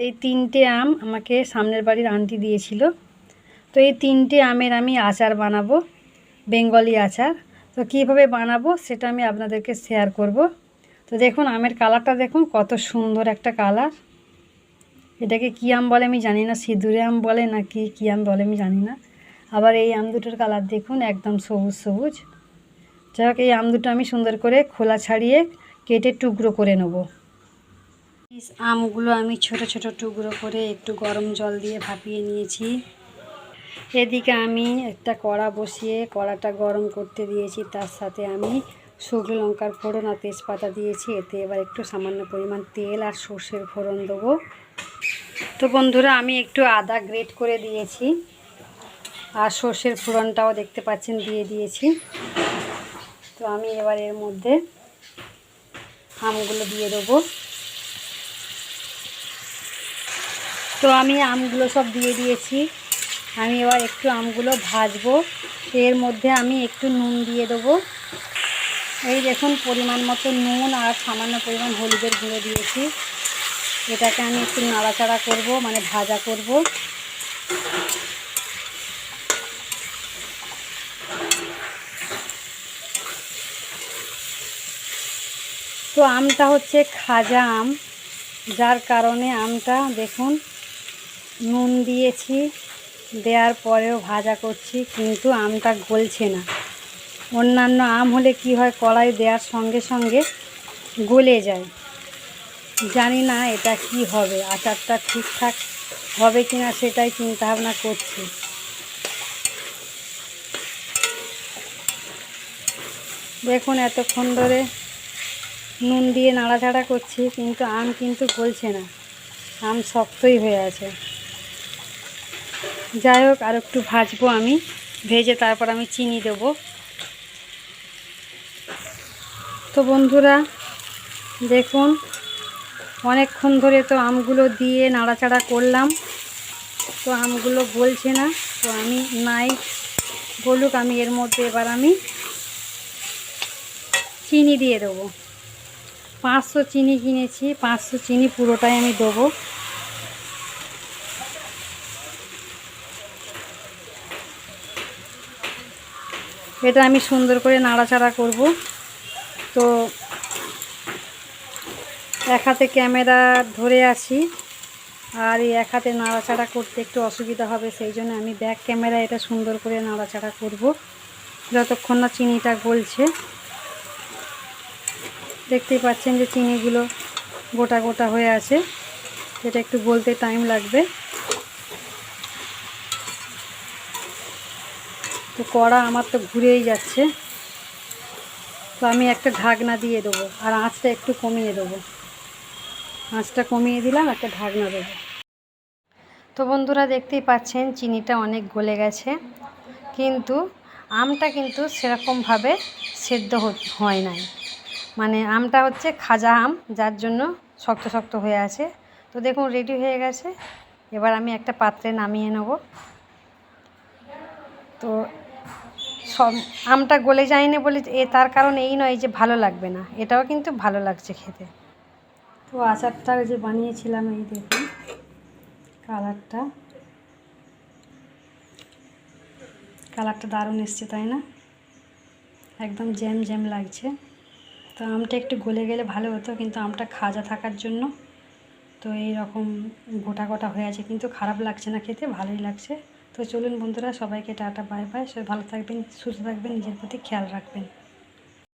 এই 3টে আম আমাকে সামনের বাড়ির আন্টি দিয়েছিল। তো এই 3টে আমের আমি আচার বানাবো, বেঙ্গলি আচার। তো কীভাবে বানাবো সেটা আমি আপনাদেরকে শেয়ার করব। তো দেখুন আমের কালারটা দেখুন, কত সুন্দর একটা কালার। এটাকে কী আম বলে আমি জানি না, সিঁদুরে আম বলে না কী আম বলে আমি জানি না। আবার এই আম দুটোর কালার দেখুন, একদম সবুজ সবুজ। যাই হোক, এই আম দুটো আমি সুন্দর করে খোলা ছাড়িয়ে কেটে টুকরো করে নেব। আমগুলো আমি ছোট ছোট টুকরো করে একটু গরম জল দিয়ে ভাপিয়ে নিয়েছি। এদিকে আমি একটা কড়া বসিয়ে কড়াটা গরম করতে দিয়েছি, তার সাথে আমি শুকনো লঙ্কার ফোড়ন আর তেজপাতা দিয়েছি। এতে এবার একটু সামান্য পরিমাণ তেল আর সর্ষের ফোড়ন দেবো। তো বন্ধুরা, আমি একটু আদা গ্রেট করে দিয়েছি আর সর্ষের ফোড়নটাও দেখতে পাচ্ছেন দিয়ে দিয়েছি। তো আমি এবার এর মধ্যে আমগুলো দিয়ে দেবো। তো আমি আমগুলো সব দিয়ে দিয়েছি। আমি এবার একটু আমগুলো ভাজবো। এর মধ্যে আমি একটু নুন দিয়ে দেবো। এই দেখুন পরিমাণ মতো নুন আর সামান্য পরিমাণ হলুদের গুঁড়ো দিয়েছি। এটাকে আমি একটু নাড়াচাড়া করব, মানে ভাজা করব। তো আমটা হচ্ছে খাজা আম, যার কারণে আমটা দেখুন নুন দিয়েছি, দেওয়ার পরেও ভাজা করছি, কিন্তু আমটা গলছে না। অন্যান্য আম হলে কি হয়, কড়াই দেওয়ার সঙ্গে সঙ্গে গলে যায়। জানি না এটা কি হবে, আচারটা ঠিকঠাক হবে কি না সেটাই চিন্তা ভাবনা করছি। দেখুন এতক্ষণ ধরে নুন দিয়ে নাড়াচাড়া করছি, কিন্তু আম কিন্তু গলছে না, আম শক্তই হয়ে আছে। যাই হোক, আর একটু ভাজবো আমি, ভেজে তারপর আমি চিনি দেবো। তো বন্ধুরা দেখুন, অনেকক্ষণ ধরে তো আমগুলো দিয়ে নাড়াচাড়া করলাম, তো আমগুলো গলছে না। তো আমি নাই বলুক, আমি এর মধ্যে এবার আমি চিনি দিয়ে দেবো। 500 চিনি কিনেছি, 500 চিনি পুরোটাই আমি দেবো। এটা আমি সুন্দর করে নাড়াচাড়া করব। তো এক হাতে ক্যামেরা ধরে আছি আর এই এক হাতে নাড়াচাড়া করতে একটু অসুবিধা হবে, সেই জন্য আমি ব্যাক ক্যামেরা এটা সুন্দর করে নাড়াচাড়া করব যতক্ষণ না চিনিটা গলছে। দেখতেই পাচ্ছেন যে চিনিগুলো গোটা গোটা হয়ে আছে, এটা একটু গলতে টাইম লাগবে। তো কড়া আমার তো ঘুরেই যাচ্ছে, তো আমি একটা ঢাকনা দিয়ে দেবো আর আঁচটা একটু কমিয়ে দেবো। আঁচটা কমিয়ে দিলাম, একটা ঢাকনা দেবো। তো বন্ধুরা দেখতেই পাচ্ছেন চিনিটা অনেক গলে গেছে, কিন্তু আমটা কিন্তু সেরকমভাবে সেদ্ধ হয় নাই। মানে আমটা হচ্ছে খাজা আম, যার জন্য শক্ত শক্ত হয়ে আছে। তো দেখুন রেডি হয়ে গেছে। এবার আমি একটা পাত্রে নামিয়ে নেব। তো সব আমটা গলে যায়নি বলে তার কারণ এই নয় যে ভালো লাগবে না, এটাও কিন্তু ভালো লাগছে খেতে। তো আচারটা যে বানিয়েছিলাম, এই দেখুন কালারটা দারুণ এসছে, তাই না? একদম জ্যাম জ্যাম লাগছে। তো আমটা একটু গলে গেলে ভালো হতো, কিন্তু আমটা খাজা থাকার জন্য তো এই রকম গোটা গোটা হয়ে আছে, কিন্তু খারাপ লাগছে না খেতে, ভালোই লাগছে। তো চলুন বন্ধুরা, সবাইকে টাটা বাই বাই। সবাই ভালো থাকবেন, সুস্থ থাকবেন, নিজের প্রতি খেয়াল রাখবেন।